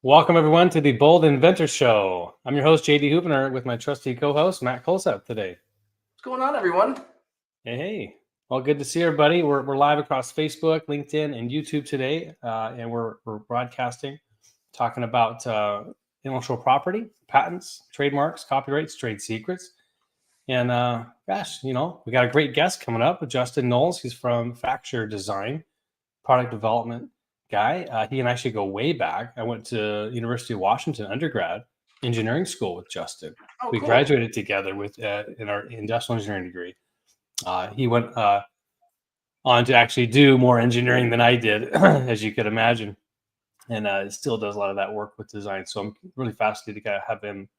Welcome, everyone, to the Bold Inventor Show. I'm your host, JD Hubener, with my trusty co-host, Matt Colsap, today. What's going on, everyone? Hey. Well, good to see everybody. We're live across Facebook, LinkedIn, and YouTube today, and we're broadcasting, talking about intellectual property, patents, trademarks, copyrights, trade secrets. And gosh, we got a great guest coming up with Justin Knowles. He's from Facture Design, product development guy. He and I should go way back. I went to University of Washington undergrad engineering school with Justin. We Cool. graduated together with in our industrial engineering degree. He went on to actually do more engineering than I did, as you could imagine, and still does a lot of that work with design. So I'm really fascinated to have him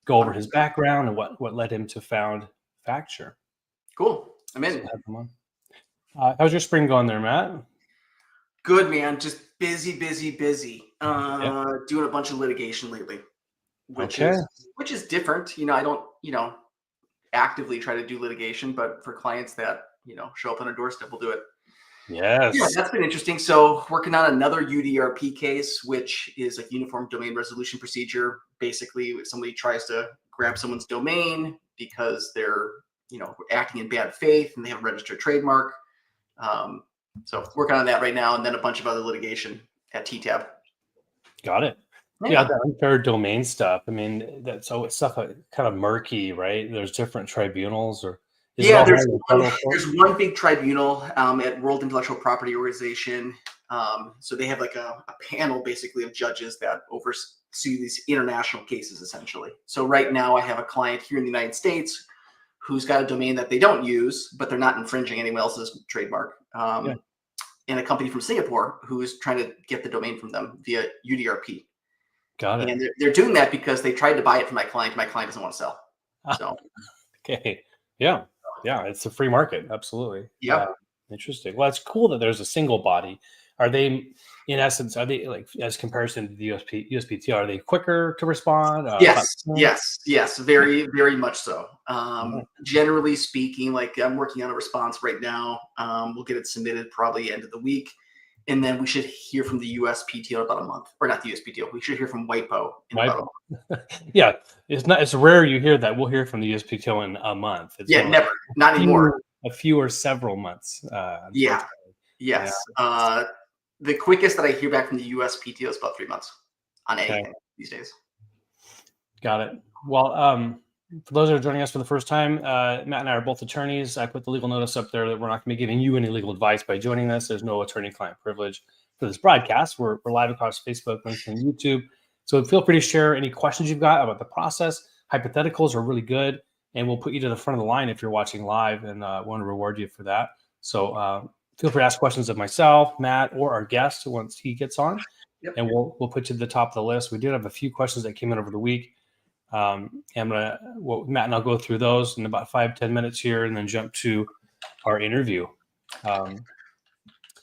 go over his background and what led him to found Facture. Cool. I'm in. So have him on. How's your spring going there, Matt? Good, man. Just busy. Doing a bunch of litigation lately, which is different. I don't, actively try to do litigation, but for clients that, show up on a doorstep, we'll do it. Yes. Yeah, that's been interesting. So working on another UDRP case, which is a uniform domain resolution procedure. Basically, if somebody tries to grab someone's domain because they're, acting in bad faith and they have a registered trademark. So working on that right now, and then a bunch of other litigation at TTAB. Got it. Yeah, the unfair domain stuff. I mean, that's always stuff kind of murky, right? There's different tribunals, or there's one big tribunal at World Intellectual Property Organization. So they have like a panel basically of judges that oversee these international cases essentially. So right now I have a client here in the United States who's got a domain that they don't use, but they're not infringing anyone else's trademark. And a company from Singapore who's trying to get the domain from them via UDRP. Got it. And they're doing that because they tried to buy it from my client. My client doesn't want to sell. So. Okay. Yeah. It's a free market. Absolutely. Yeah. Interesting. Well, it's cool that there's a single body. Are they, in essence, like as comparison to the USPTO, are they quicker to respond? Yes. Very, very much so. Generally speaking, like I'm working on a response right now. We'll get it submitted probably end of the week. And then we should hear from the USPTO in about a month, or not the USPTO. We should hear from WIPO in about a month. Yeah, it's rare you hear that. We'll hear from the USPTO in a month. It's never, not anymore. A few or several months. Yes. The quickest that I hear back from the USPTO is about 3 months on anything these days. Got it. Well, for those that are joining us for the first time, Matt and I are both attorneys. I put the legal notice up there that we're not going to be giving you any legal advice by joining us. There's no attorney-client privilege for this broadcast. We're live across Facebook, LinkedIn, YouTube. So feel free to share any questions you've got about the process. Hypotheticals are really good, and we'll put you to the front of the line if you're watching live, and want to reward you for that. So feel free to ask questions of myself, Matt, or our guest once he gets on, and we'll put you to the top of the list. We did have a few questions that came in over the week. Matt and I'll go through those in about 5-10 minutes here, and then jump to our interview.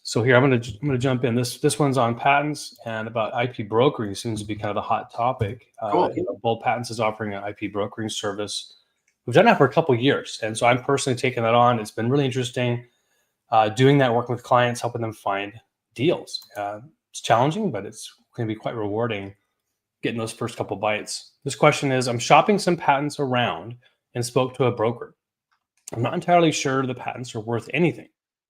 So here I'm gonna jump in. This one's on patents and about IP brokering. Seems to be kind of the hot topic. Cool. Bold Patents is offering an IP brokering service. We've done that for a couple of years, and so I'm personally taking that on. It's been really interesting doing that, working with clients, helping them find deals. It's challenging, but it's going to be quite rewarding getting those first couple bites. This question is, I'm shopping some patents around and spoke to a broker. I'm not entirely sure the patents are worth anything,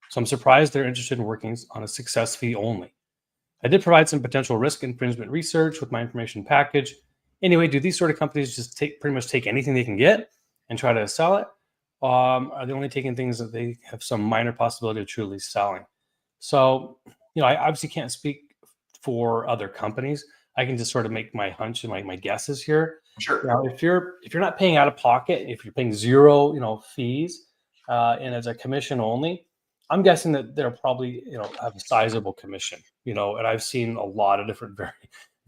so I'm surprised they're interested in working on a success fee only. I did provide some potential risk infringement research with my information package. Anyway, do these sort of companies just pretty much take anything they can get and try to sell it? Are they only taking things that they have some minor possibility of truly selling? So, I obviously can't speak for other companies. I can just sort of make my hunch and my guesses here. Sure. Now, if you're not paying out of pocket, if you're paying zero, fees, and as a commission only, I'm guessing that they'll probably, have a sizable commission, and I've seen a lot of different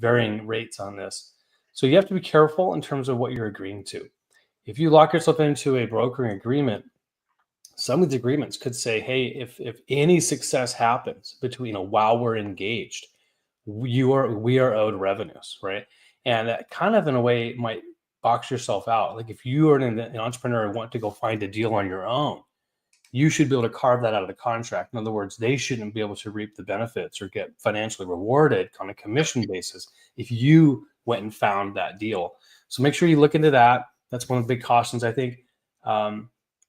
varying rates on this. So you have to be careful in terms of what you're agreeing to. If you lock yourself into a brokering agreement, some of the agreements could say, hey, if any success happens between while we're engaged, we are owed revenues, right? And that kind of in a way might box yourself out. Like if you are an entrepreneur and want to go find a deal on your own, you should be able to carve that out of the contract. In other words, they shouldn't be able to reap the benefits or get financially rewarded on a commission basis if you went and found that deal. So make sure you look into that. That's one of the big cautions, I think.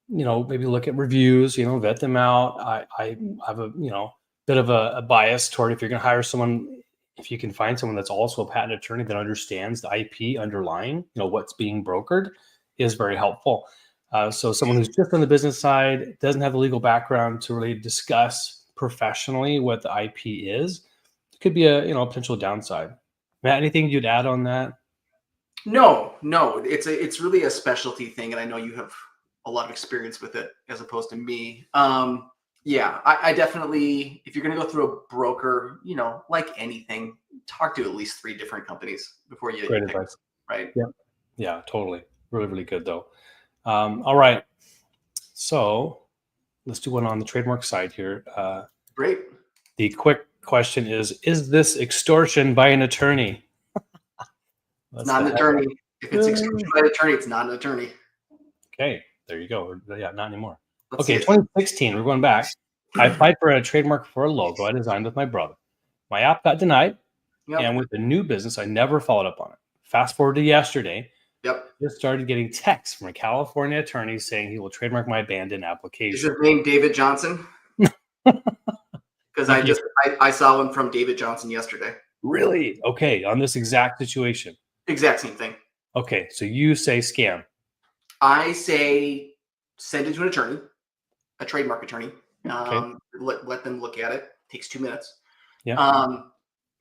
Maybe look at reviews, vet them out. I have a, bit of a bias toward, if you're going to hire someone, if you can find someone that's also a patent attorney that understands the IP underlying, what's being brokered, is very helpful. So someone who's just on the business side, doesn't have the legal background to really discuss professionally what the IP is, could be a potential downside. Matt, anything you'd add on that? No, it's really a specialty thing, and I know you have a lot of experience with it as opposed to me. I definitely, if you're going to go through a broker, like anything, talk to at least 3 different companies before you Great pick, advice. right? Yeah, totally. Really, really good though. All right. So let's do one on the trademark side here. Great. The quick question is this extortion by an attorney? It's not an attorney. If it's extortion by an attorney, it's not an attorney. Okay, there you go. Yeah, not anymore. Let's okay, 2016, we're going back. I applied for a trademark for a logo I designed with my brother. My app got denied. Yep. And with the new business, I never followed up on it. Fast forward to yesterday. Yep. Just started getting texts from a California attorney saying he will trademark my abandoned application. Is his name David Johnson? Because I saw one from David Johnson yesterday. Really? Okay, on this exact situation. Exact same thing. Okay, so you say scam. I say send it to an attorney, a trademark attorney. Okay. Let them look at it. Takes 2 minutes. Yeah.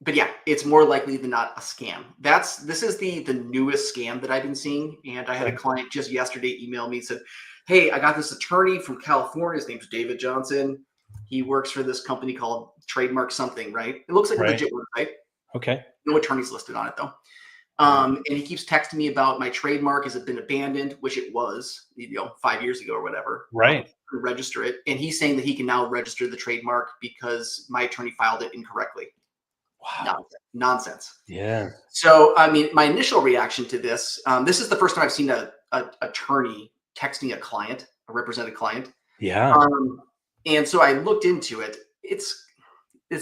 But yeah, it's more likely than not a scam. This is the newest scam that I've been seeing. And I had a client just yesterday email me and said, hey, I got this attorney from California. His name's David Johnson. He works for this company called Trademark something, right? It looks like a legit website. Okay. No attorneys listed on it though. And he keeps texting me about my trademark. Has it been abandoned? Which it was, 5 years ago or whatever. Right. Register it. And he's saying that he can now register the trademark because my attorney filed it incorrectly. Wow. Nonsense. Yeah. So, I mean, my initial reaction to this, this is the first time I've seen a attorney texting a client, a represented client. Yeah. And so I looked into it. It's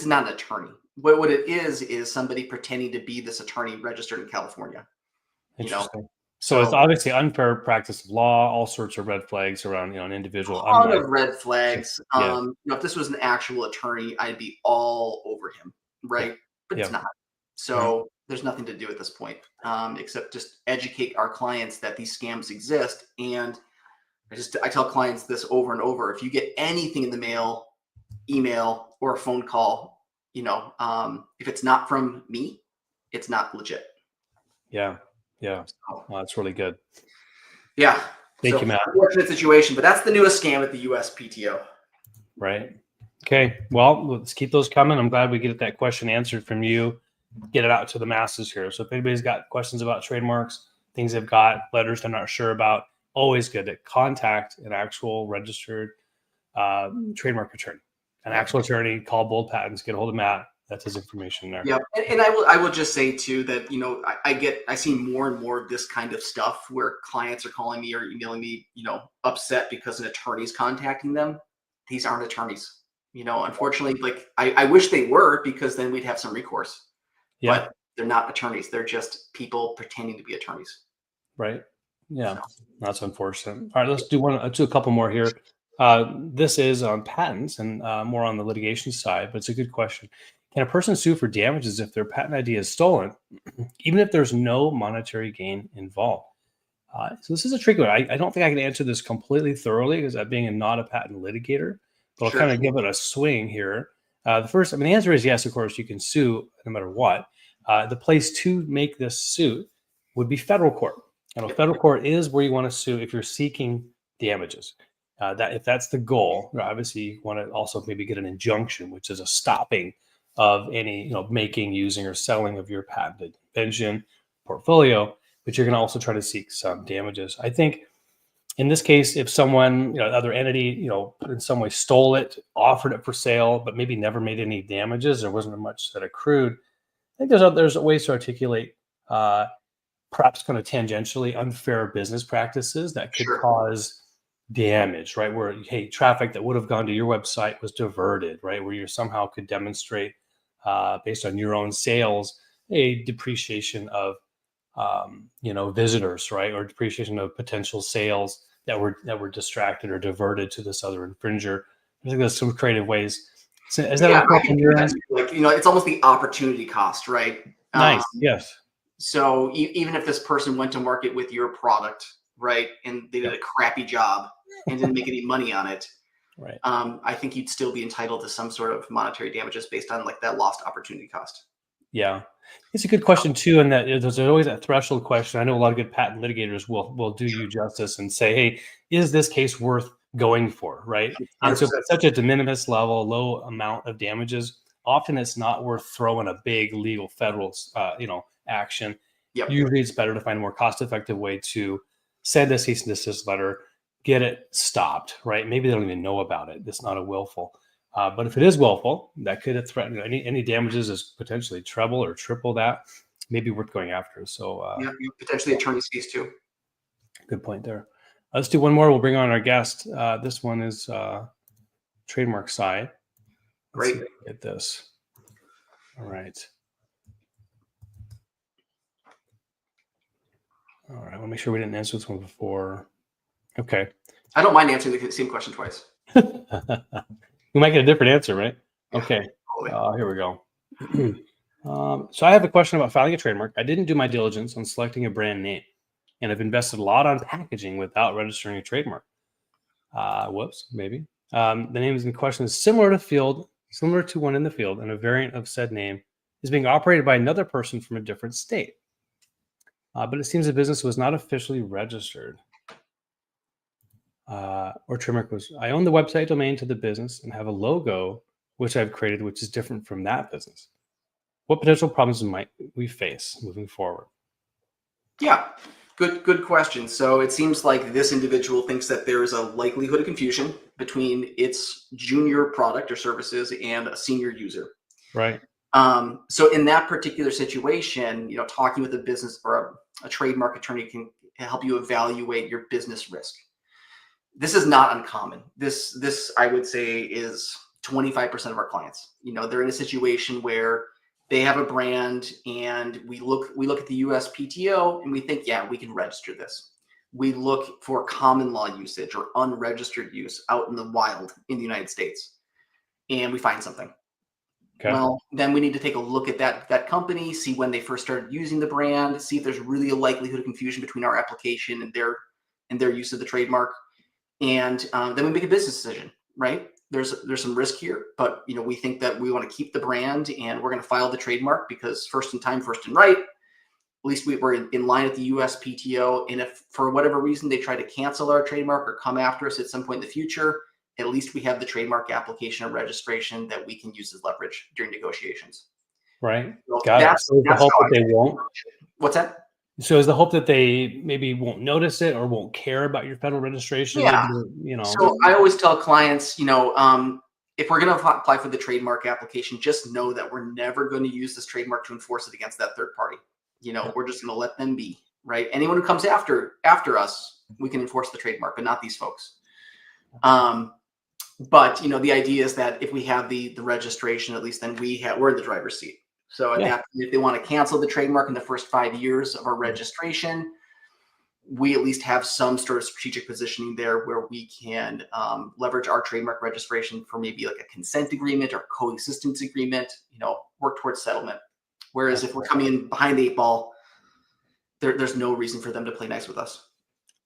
not an attorney. What it is somebody pretending to be this attorney registered in California. Interesting. So it's obviously unfair practice of law, all sorts of red flags around, an individual. A ton of red flags. Yeah. If this was an actual attorney, I'd be all over him, right? Yeah. But it's not. So there's nothing to do at this point, except just educate our clients that these scams exist. And I tell clients this over and over. If you get anything in the mail, email, or a phone call, if it's not from me, it's not legit. Yeah. Yeah. Well, that's really good. Yeah. Thank you, Matt. Unfortunate situation, but that's the newest scam at the USPTO. Right. Okay. Well, let's keep those coming. I'm glad we get that question answered from you. Get it out to the masses here. So if anybody's got questions about trademarks, things they've got, letters they're not sure about, always good to contact an actual registered trademark attorney. An actual attorney, call Bold Patents, get a hold of Matt. That's his information there. Yeah, and I will just say too that I see more and more of this kind of stuff where clients are calling me or emailing me, upset because an attorney's contacting them. These aren't attorneys. Unfortunately, like I wish they were, because then we'd have some recourse. Yeah. But they're not attorneys. They're just people pretending to be attorneys. Right. Yeah, that's unfortunate. All right, let's do a couple more here. This is on patents and more on the litigation side, but it's a good question. Can a person sue for damages if their patent idea is stolen, even if there's no monetary gain involved? So this is a tricky one. I don't think I can answer this completely thoroughly because I'm being not a patent litigator, but I'll kind of give it a swing here. The answer is yes, of course, you can sue no matter what. The place to make this suit would be federal court. And a federal court is where you want to sue if you're seeking damages. If that's the goal, obviously you want to also maybe get an injunction, which is a stopping of any making, using, or selling of your patented invention portfolio. But you're going to also try to seek some damages. I think in this case, if someone, other entity, in some way stole it, offered it for sale, but maybe never made any damages, there wasn't much that accrued. I think there's ways to articulate perhaps kind of tangentially unfair business practices that could cause damage, right? Where, hey, traffic that would have gone to your website was diverted, right? Where you somehow could demonstrate based on your own sales, a depreciation of visitors, right? Or depreciation of potential sales that were distracted or diverted to this other infringer. I think there's some creative ways. So is that Yeah, a I can question do you're that in? too. Like, it's almost the opportunity cost, right? Nice. Yes. So even if this person went to market with your product, right, and they did Yep. a crappy job and didn't make any money on it, Right. I think you'd still be entitled to some sort of monetary damages based on like that lost opportunity cost. Yeah. It's a good question too, and that there's always that threshold question. I know a lot of good patent litigators will do you justice and say, hey, is this case worth going for, right? And so if 100%. it's such a de minimis level, low amount of damages, often it's not worth throwing a big legal federal action. Yep. Usually it's better to find a more cost-effective way to send a cease and desist letter, get it stopped, right? Maybe they don't even know about it. It's not a willful. But if it is willful, that could threaten any damages is potentially treble or triple that, maybe worth going after. So Yeah, potentially attorney's fees too. good point there. Let's do one more. We'll bring on our guest. This one is trademark side. Let's see Great. if we can get this. All right. All right. I want to make sure we didn't answer this one before. Okay. I don't mind answering the same question twice. We might get a different answer, right? Yeah, okay. totally. Here we go. So I have a question about filing a trademark. I didn't do my diligence on selecting a brand name, and I've invested a lot on packaging without registering a trademark. Whoops, maybe. The name in question is similar to one in the field, and a variant of said name is being operated by another person from a different state. But it seems the business was not officially registered. Or trademark was, I own the website domain to the business and have a logo which I've created, which is different from that business. What potential problems might we face moving forward? Yeah, good question. So it seems like this individual thinks that there is a likelihood of confusion between its junior product or services and a senior user. Right. So in that particular situation, talking with a business or a trademark attorney can help you evaluate your business risk. This is not uncommon. This I would say is 25% of our clients. They're in a situation where they have a brand and we look at the USPTO and we think, yeah, we can register this. We look for common law usage or unregistered use out in the wild in the United States, and we find something. Okay. Well, then we need to take a look at that company, see when they first started using the brand, see if there's really a likelihood of confusion between our application and their use of the trademark. And then we make a business decision, right? There's some risk here, but we think that we want to keep the brand and we're going to file the trademark because first in time, first in right. At least we're in line at the USPTO. And if for whatever reason they try to cancel our trademark or come after us at some point in the future, at least we have the trademark application or registration that we can use as leverage during negotiations. Right. So Got it. So the hope that they won't. What's that? So is the hope that they maybe won't notice it or won't care about your federal registration? Yeah. Maybe, So I always tell clients, if we're going to apply for the trademark application, just know that we're never going to use this trademark to enforce it against that third party. We're just going to let them be, right? Anyone who comes after us, we can enforce the trademark, but not these folks. But the idea is that if we have the registration, at least then we're in the driver's seat. So at that, if they want to cancel the trademark in the first 5 years of our registration, we at least have some sort of strategic positioning there where we can leverage our trademark registration for maybe like a consent agreement or coexistence agreement, work towards settlement. Whereas if we're coming in behind the 8 ball, there's no reason for them to play nice with us.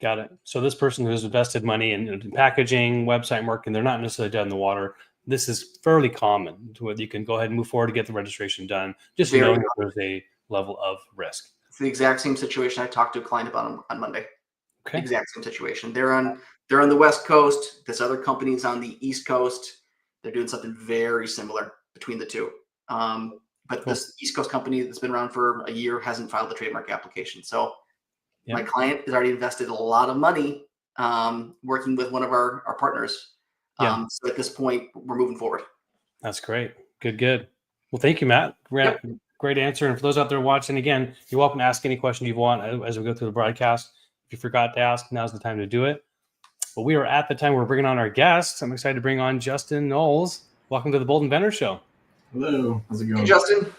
Got it. So this person who's invested money in packaging, website marketing, they're not necessarily dead in the water. This is fairly common to whether you can go ahead and move forward to get the registration done, just knowing that there's a level of risk. It's the exact same situation I talked to a client about on Monday. Okay. Exact same situation. They're on the West Coast. This other company's on the East Coast. They're doing something very similar between the two. But this East Coast company that's been around for a year hasn't filed the trademark application. So my client has already invested a lot of money working with one of our partners. So at this point, we're moving forward. That's great. Good. Well, thank you, Matt. Great answer. And for those out there watching, again, you're welcome to ask any question you want as we go through the broadcast. If you forgot to ask, now's the time to do it. Well, we are at the time we're bringing on our guest. I'm excited to bring on Justin Knowles. Welcome to the Bold Inventor Show. Hello, how's it going? Hey, Justin.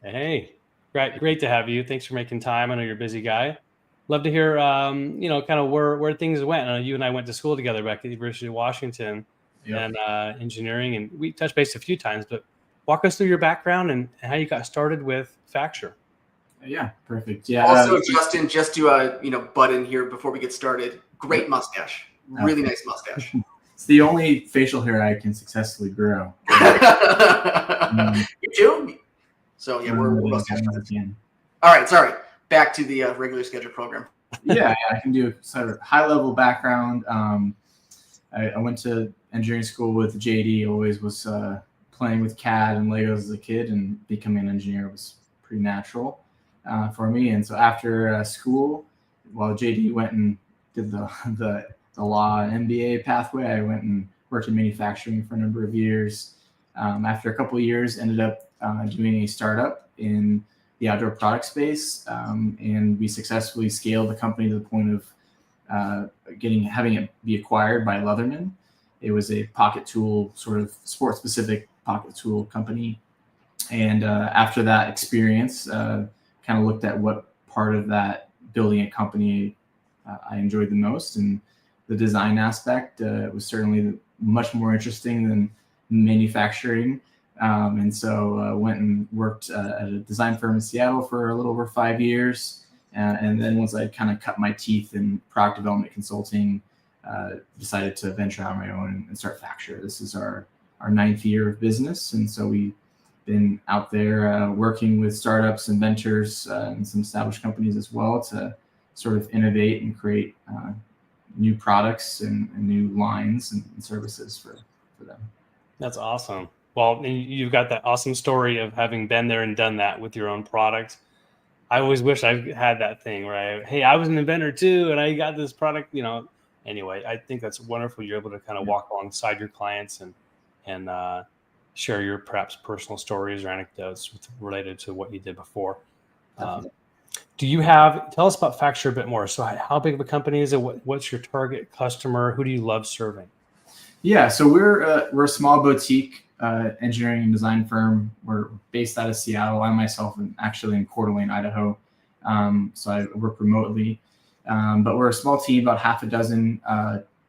Hey, great to have you. Thanks for making time. I know you're a busy guy. Love to hear, kind of where things went. I know you and I went to school together back at the University of Washington and engineering, and we touched base a few times. But walk us through your background and how you got started with Facture. Yeah, perfect. Yeah. Also, Justin, just to butt in here before we get started. Great mustache. Really nice mustache. It's the only facial hair I can successfully grow. You too? So yeah, we're mustache. All right, sorry. Back to the regular scheduled program. Yeah, I can do sort of high level background. I went to engineering school with JD. Always was playing with CAD and Legos as a kid, and becoming an engineer was pretty natural for me. And so after school, while JD went and did the law MBA pathway, I went and worked in manufacturing for a number of years. After a couple of years, ended up doing a startup in the outdoor product space, and we successfully scaled the company to the point of having it be acquired by Leatherman. It was a pocket tool, sort of sport-specific pocket tool company. And after that experience, kind of looked at what part of that building a company I enjoyed the most, and the design aspect was certainly much more interesting than manufacturing. And so went and worked at a design firm in Seattle for a little over 5 years. And then once I kind of cut my teeth in product development consulting, decided to venture out on my own and start Facture. This is our 9th year of business. And so we've been out there working with startups, inventors, and some established companies as well to sort of innovate and create new products and new lines and services for them. That's awesome. Well, and you've got that awesome story of having been there and done that with your own product. I always wish I had that thing where I was an inventor too, and I got this product, Anyway, I think that's wonderful. You're able to kind of walk alongside your clients and share your perhaps personal stories or anecdotes related to what you did before. Tell us about Facture a bit more. So how big of a company is it? What's your target customer? Who do you love serving? Yeah, so we're a small boutique engineering and design firm. We're based out of Seattle. I myself am actually in Coeur d'Alene, Idaho. So I work remotely. But we're a small team, about half a dozen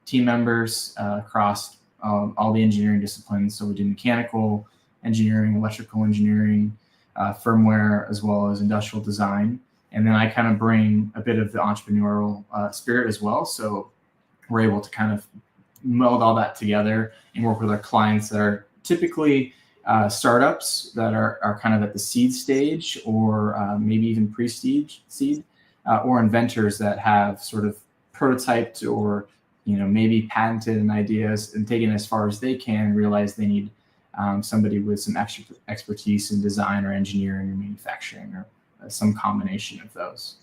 team members across all the engineering disciplines. So we do mechanical engineering, electrical engineering, firmware, as well as industrial design. And then I kind of bring a bit of the entrepreneurial spirit as well. So we're able to kind of meld all that together and work with our clients that are typically startups that are kind of at the seed stage, or maybe even seed, or inventors that have sort of prototyped or maybe patented an ideas and taken as far as they can, realize they need somebody with some extra expertise in design or engineering or manufacturing or some combination of those.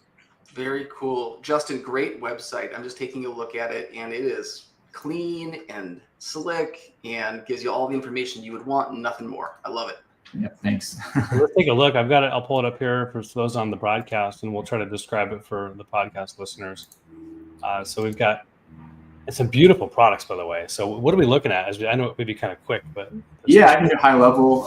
Very cool. Justin, great website. I'm just taking a look at it, and it is clean and slick and gives you all the information you would want and nothing more. I love it. Yeah, thanks. Let's take a look. I'll pull it up here for those on the broadcast, and we'll try to describe it for the podcast listeners. So we've got some beautiful products, by the way. So what are we looking at? I know it may be kind of quick, but yeah, I can do high level.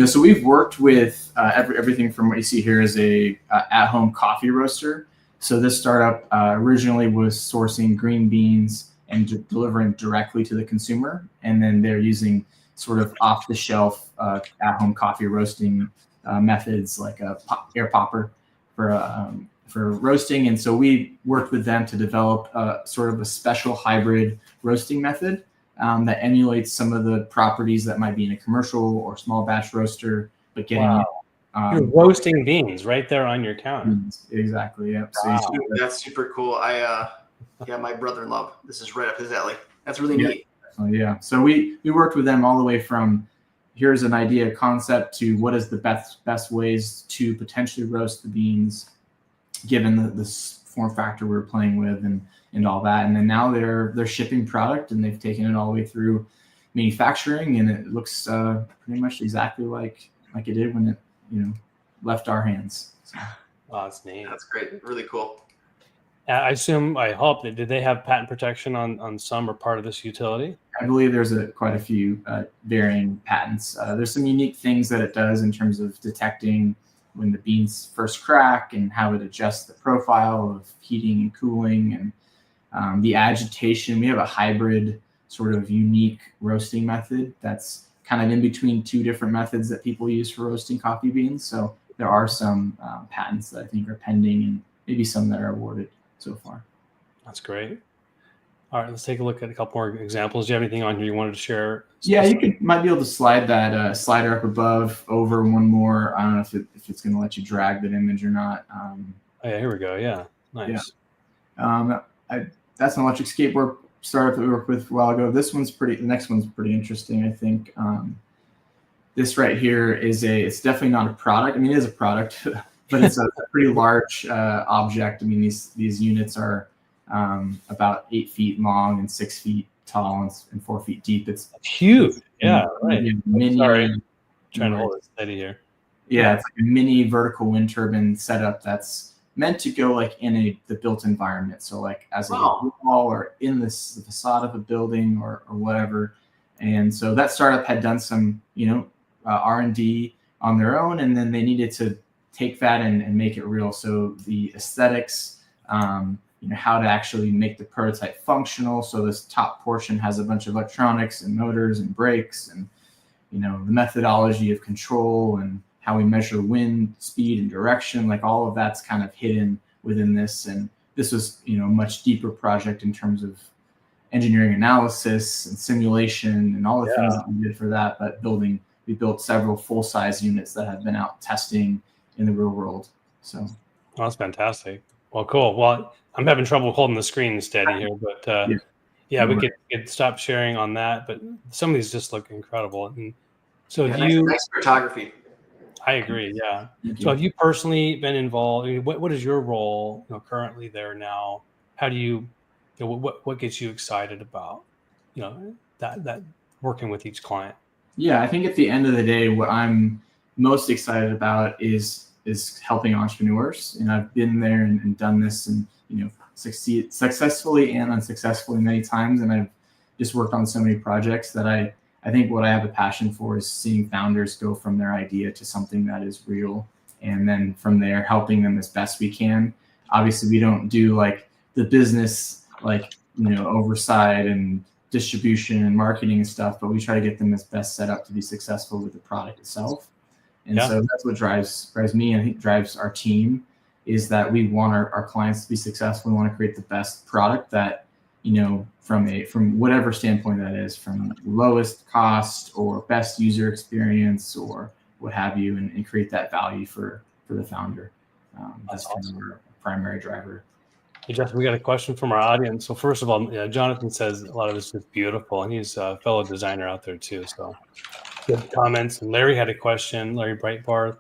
So we've worked with everything from what you see here is a at-home coffee roaster. So this startup originally was sourcing green beans and delivering directly to the consumer, and then they're using sort of off-the-shelf at-home coffee roasting methods like a air popper for roasting. And so we worked with them to develop sort of a special hybrid roasting method that emulates some of the properties that might be in a commercial or small batch roaster, but getting you're roasting beans right there on your counter. Exactly. Yeah. Wow. So that's super cool. My brother-in-law, this is right up his alley. That's really neat. Yeah. So we worked with them all the way from here's an idea concept to what is the best ways to potentially roast the beans, given the form factor we're playing with and all that. And then now they're shipping product, and they've taken it all the way through manufacturing, and it looks pretty much exactly like it did when it left our hands. So. Oh, that's neat. That's great. Really cool. I hope that did they have patent protection on some or part of this utility? I believe there's quite a few varying patents. There's some unique things that it does in terms of detecting when the beans first crack and how it adjusts the profile of heating and cooling and the agitation. We have a hybrid sort of unique roasting method that's kind of in between two different methods that people use for roasting coffee beans. So there are some patents that I think are pending and maybe some that are awarded so far. That's great. All right, let's take a look at a couple more examples. Do you have anything on here you wanted to share? Yeah, you might be able to slide that slider up above over one more. I don't know if it's going to let you drag that image or not. Oh, yeah, here we go. Yeah, nice. Yeah. That's an electric skateboard startup that we worked with a while ago. The next one's pretty interesting, I think. This right here it's definitely not a product. I mean, it is a product, but it's a pretty large object. I mean, these units are about 8 feet long and 6 feet tall and 4 feet deep. It's huge. Yeah, right. Mini, sorry, trying to hold it steady here. Yeah, it's like a mini vertical wind turbine setup that's meant to go like in the built environment. So like as a wall or in the facade of a building or whatever. And so that startup had done some, R&D on their own, and then they needed to take that and make it real. So the aesthetics, how to actually make the prototype functional. So this top portion has a bunch of electronics and motors and brakes and, the methodology of control and how we measure wind speed and direction, like all of that's kind of hidden within this. And this was, a much deeper project in terms of engineering analysis and simulation and all the things that we did for that. But we built several full-size units that have been out testing in the real world. So that's fantastic. Well, cool. Well, I'm having trouble holding the screen steady here, but we could stop sharing on that. But some of these just look incredible. And so nice photography. I agree. Yeah. So have you personally been involved? I mean, what is your role currently there now? How do you, what gets you excited about, that working with each client? Yeah, I think at the end of the day, what I'm most excited about is helping entrepreneurs. And I've been there and done this and, succeed successfully and unsuccessfully many times. And I've just worked on so many projects that I think what I have a passion for is seeing founders go from their idea to something that is real. And then from there, helping them as best we can. Obviously, we don't do like the business, oversight and distribution and marketing and stuff, but we try to get them as best set up to be successful with the product itself. And so that's what drives me and I think drives our team is that we want our clients to be successful. We want to create the best product that, from whatever standpoint that is, from lowest cost or best user experience or what have you, and create that value for the founder. That's kind of our primary driver. Hey, Justin, we got a question from our audience. So first of all, Jonathan says a lot of this is beautiful, and he's a fellow designer out there too. So good comments. And Larry had a question, Larry Breitbarth.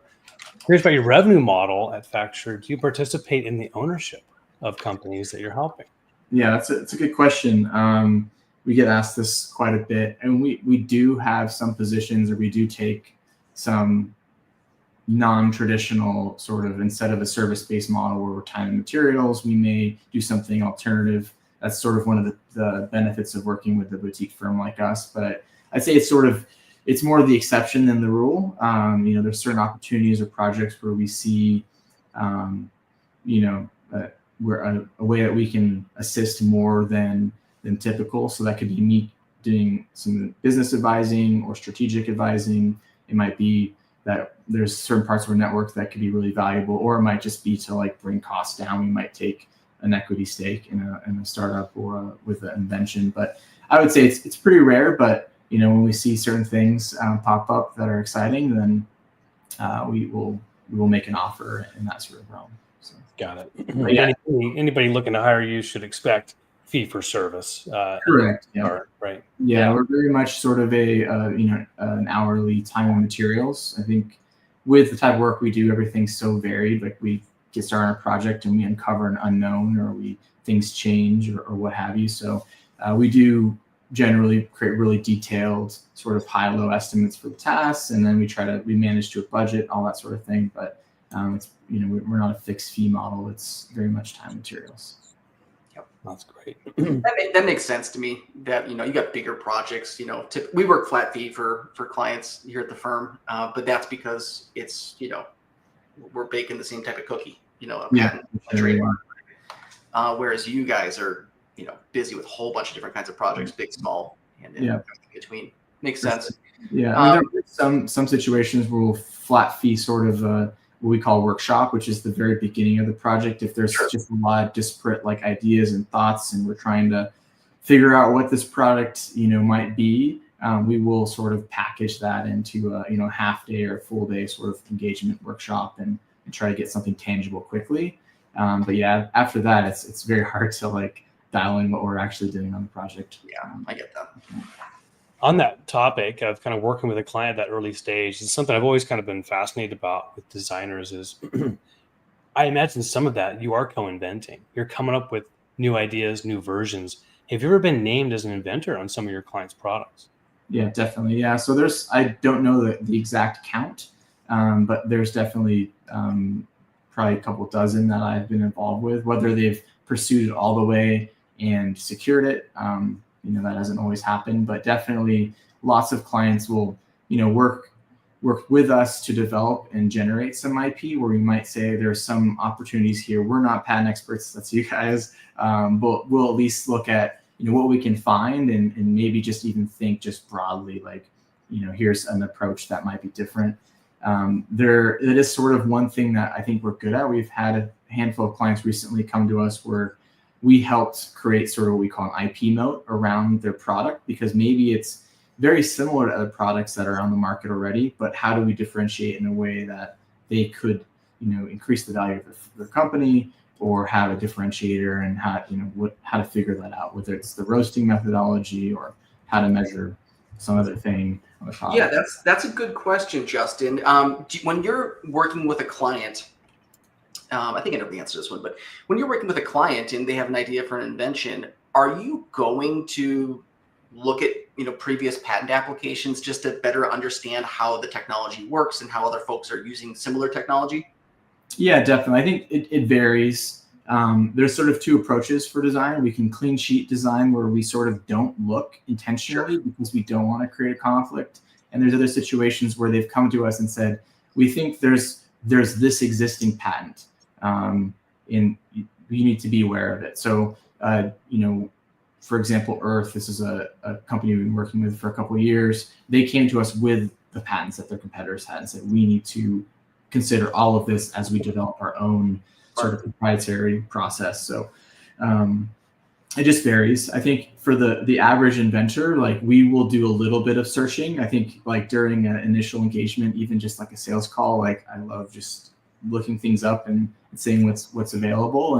Curious about your revenue model at Facture. Do you participate in the ownership of companies that you're helping? Yeah, that's a good question. We get asked this quite a bit, and we do have some positions, or we do take some non-traditional sort of, instead of a service-based model where we're time and materials, we may do something alternative. That's sort of one of the benefits of working with a boutique firm like us. But I'd say it's more the exception than the rule. There's certain opportunities or projects where we see, we're a way that we can assist more than typical. So that could be me doing some business advising or strategic advising. It might be that there's certain parts of our network that could be really valuable, or it might just be to like bring costs down. We might take an equity stake in a startup or with an invention. But I would say it's pretty rare. But when we see certain things pop up that are exciting, then we will make an offer in that sort of realm. So. Got it. Yeah. Anybody looking to hire you should expect fee for service. Correct. Yeah. Right. Yeah, we're very much sort of an hourly time and materials. I think with the type of work we do, everything's so varied. Like we get started on a project and we uncover an unknown, or things change or what have you. So we do generally create really detailed sort of high-low estimates for the tasks, and then we manage to a budget, all that sort of thing. But it's we're not a fixed fee model. It's very much time materials. That's great. That makes sense to me. That you got bigger projects. We work flat fee for clients here at the firm, but that's because it's we're baking the same type of cookie. A patent, a trademark. Whereas you guys are busy with a whole bunch of different kinds of projects, big, small, and everything in between. Makes sense. Yeah, I mean, there are some situations where we'll flat fee sort of what we call workshop, which is the very beginning of the project. If there's just a lot of disparate ideas and thoughts, and we're trying to figure out what this product might be, we will sort of package that into a half day or full day sort of engagement workshop and try to get something tangible quickly. But yeah, after that, it's very hard to dial in what we're actually doing on the project. Yeah, I get that. On that topic of kind of working with a client at that early stage, is something I've always kind of been fascinated about with designers is I imagine some of that you are co-inventing. You're coming up with new ideas, new versions. Have you ever been named as an inventor on some of your clients' products? Yeah, definitely. Yeah. So I don't know the exact count, but there's definitely probably a couple dozen that I've been involved with, whether they've pursued it all the way and secured it. That hasn't always happened, but definitely lots of clients will, work with us to develop and generate some IP where we might say there's some opportunities here. We're not patent experts, that's you guys, but we'll at least look at, what we can find and maybe just even think just broadly, here's an approach that might be different. It is sort of one thing that I think we're good at. We've had a handful of clients recently come to us where we helped create sort of what we call an IP moat around their product, because maybe it's very similar to other products that are on the market already, but how do we differentiate in a way that they could, increase the value of their company or have a differentiator, and how to figure that out, whether it's the roasting methodology or how to measure some other thing on the product. Yeah, that's a good question, Justin. When you're working with a client, I think I know the answer to this one, but when you're working with a client and they have an idea for an invention, are you going to look at previous patent applications just to better understand how the technology works and how other folks are using similar technology? Yeah, definitely. I think it varies. There's sort of two approaches for design. We can clean sheet design where we sort of don't look intentionally because we don't want to create a conflict. And there's other situations where they've come to us and said, we think there's this existing patent. And you need to be aware of it. So, for example, Earth, this is a company we've been working with for a couple of years. They came to us with the patents that their competitors had and said, we need to consider all of this as we develop our own sort of proprietary process. So it just varies. I think for the average inventor, we will do a little bit of searching. I think during an initial engagement, even just a sales call, I love just looking things up and seeing what's available,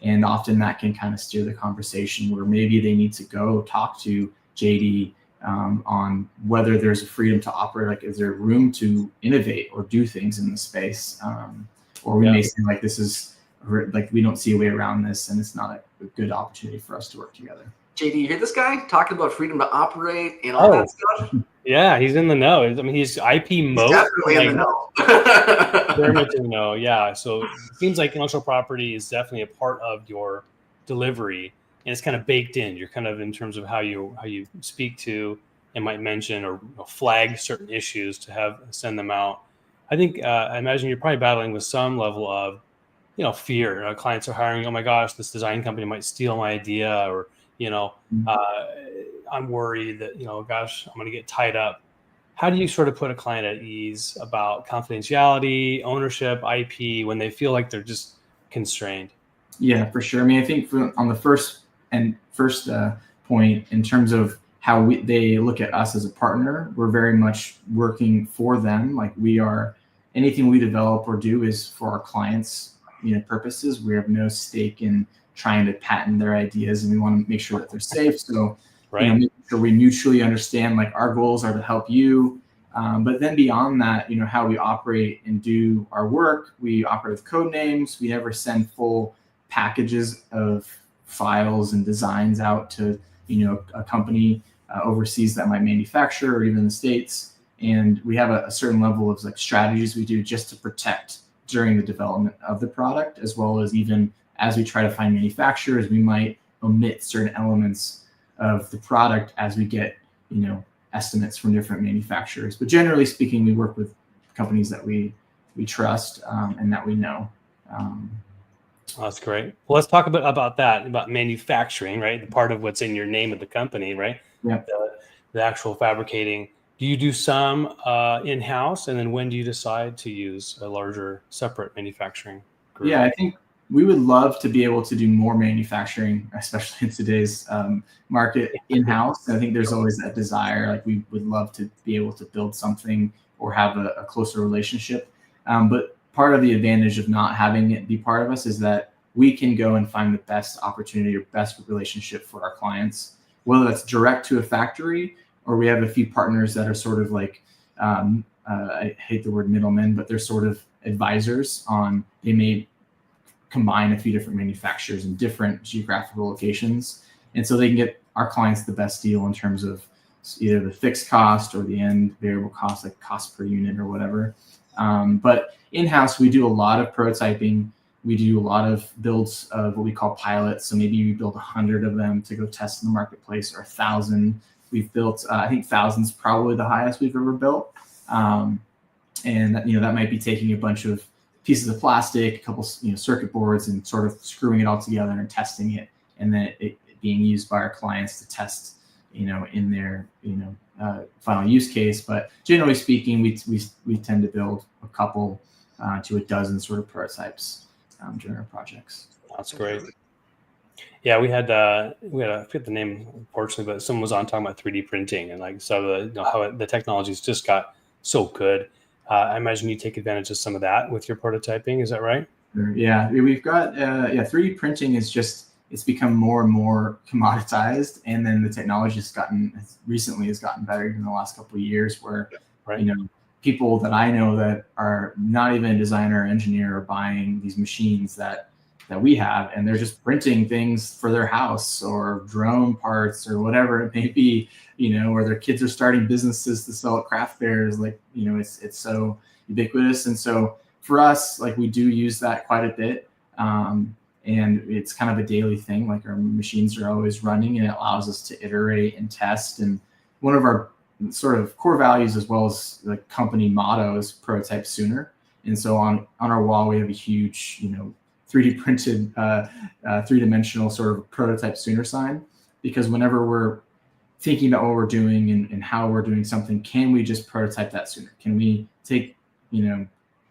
and often that can kind of steer the conversation where maybe they need to go talk to JD on whether there's a freedom to operate, is there room to innovate or do things in the space, or we may say this is we don't see a way around this and it's not a good opportunity for us to work together. JD, you hear this guy talking about freedom to operate and all that stuff? Yeah, he's in the know. I mean, he's IP moat. Definitely in the know. Very much in the know. Yeah. So it seems like intellectual property is definitely a part of your delivery, and it's kind of baked in. You're kind of in terms of how you speak to and might mention or flag certain issues to send them out. I think I imagine you're probably battling with some level of fear. Clients are hiring. Oh my gosh, this design company might steal my idea, or I'm worried that, gosh, I'm going to get tied up. How do you sort of put a client at ease about confidentiality, ownership, IP, when they feel like they're just constrained? Yeah, for sure. I mean, I think on the first point, in terms of how they look at us as a partner, we're very much working for them. Anything we develop or do is for our clients' purposes. We have no stake in trying to patent their ideas, and we want to make sure that they're safe. So, make sure we mutually understand our goals are to help you. But then beyond that, how we operate and do our work, we operate with code names. We never send full packages of files and designs out to, a company overseas that might manufacture, or even in the States. And we have a certain level of strategies we do just to protect during the development of the product, as well as even as we try to find manufacturers, we might omit certain elements of the product as we get, estimates from different manufacturers. But generally speaking, we work with companies that we trust and that we know. That's great. Well, let's talk about that, about manufacturing, right? The part of what's in your name of the company, right? Yeah. The actual fabricating. Do you do some in-house, and then when do you decide to use a larger separate manufacturing group? Yeah, I think we would love to be able to do more manufacturing, especially in today's market, in-house. I think there's always that desire. Like, we would love to be able to build something or have a closer relationship. But part of the advantage of not having it be part of us is that we can go and find the best opportunity or best relationship for our clients, whether that's direct to a factory, or we have a few partners that are sort of like, I hate the word middlemen, but they're sort of advisors on, they may combine a few different manufacturers in different geographical locations. And so they can get our clients the best deal in terms of either the fixed cost or the end variable cost, like cost per unit or whatever. But in-house, we do a lot of prototyping. We do a lot of builds of what we call pilots. So maybe we build 100 of them to go test in the marketplace, or 1,000. We've built, I think 1,000's probably the highest we've ever built. And that might be taking a bunch of pieces of plastic, a couple circuit boards, and sort of screwing it all together and testing it, and then it being used by our clients to test, in their final use case. But generally speaking, we tend to build a couple to a dozen sort of prototypes during our projects. That's great. Yeah, we had I forget the name, unfortunately, but someone was on talking about 3D printing, and how the technology's just got so good. I imagine you take advantage of some of that with your prototyping. Is that right? Yeah, we've got 3D printing is just, it's become more and more commoditized, and then the technology has gotten better in the last couple of years, where people that I know that are not even a designer or engineer are buying these machines that we have, and they're just printing things for their house or drone parts or whatever it may be, or their kids are starting businesses to sell at craft fairs. Like, it's so ubiquitous. And so for us, like, we do use that quite a bit. And it's kind of a daily thing. Like, our machines are always running, and it allows us to iterate and test. And one of our sort of core values, as well as the company motto, is prototype sooner. And so on our wall, we have a huge, 3D printed, three-dimensional sort of prototype sooner sign, because whenever we're thinking about what we're doing and how we're doing something, can we just prototype that sooner? Can we take,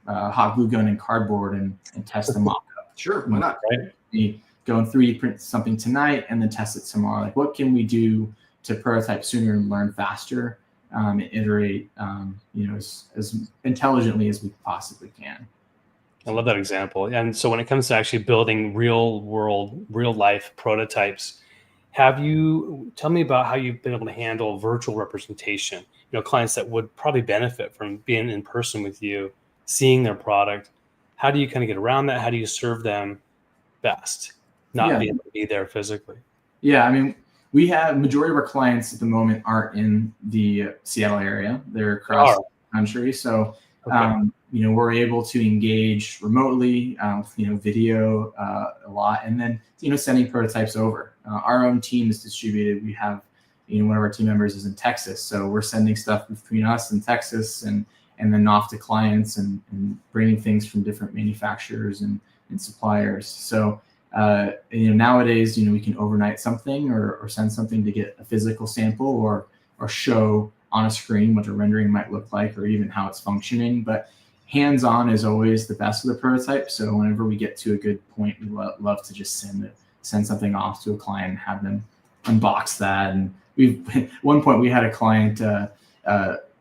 hot glue gun and cardboard and test the mock-up? Sure, why not? Right? We go and 3D print something tonight and then test it tomorrow. Like, what can we do to prototype sooner and learn faster, and iterate, as intelligently as we possibly can? I love that example. And so when it comes to actually building real life prototypes, tell me about how you've been able to handle virtual representation, clients that would probably benefit from being in person with you, seeing their product. How do you kind of get around that? How do you serve them best, not being able to be there physically? Yeah, I mean, we have, majority of our clients at the moment aren't in the Seattle area. They're across the country. So, we're able to engage remotely, video a lot, and then, sending prototypes over. Our own team is distributed. We have, one of our team members is in Texas. So we're sending stuff between us and Texas, and then off to clients, and bringing things from different manufacturers and suppliers. So, nowadays, we can overnight something or send something to get a physical sample, or show on a screen what a rendering might look like, or even how it's functioning. But hands-on is always the best of the prototype. So whenever we get to a good point, we love to just send something off to a client and have them unbox that. And at one point we had a client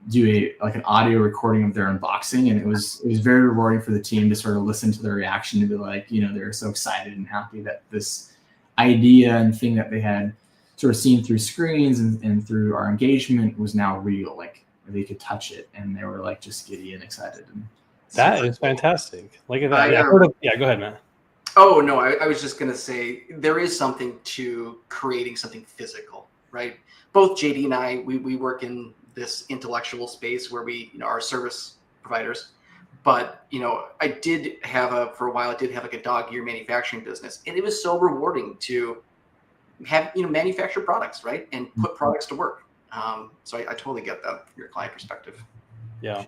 do an audio recording of their unboxing, and it was very rewarding for the team to sort of listen to their reaction, to be like, they're so excited and happy that this idea and thing that they had sort of seen through screens and through our engagement was now real. Like, they could touch it, and they were like just giddy and excited. And that is fantastic. Look at that. Go ahead, Matt. Oh, no, I was just going to say, there is something to creating something physical, right? Both JD and I, we work in this intellectual space where we, are service providers, But, I did have for a while, I did have like a dog ear manufacturing business, and it was so rewarding to have, manufacture products, right. And put products to work. So I totally get that from your client perspective. Yeah.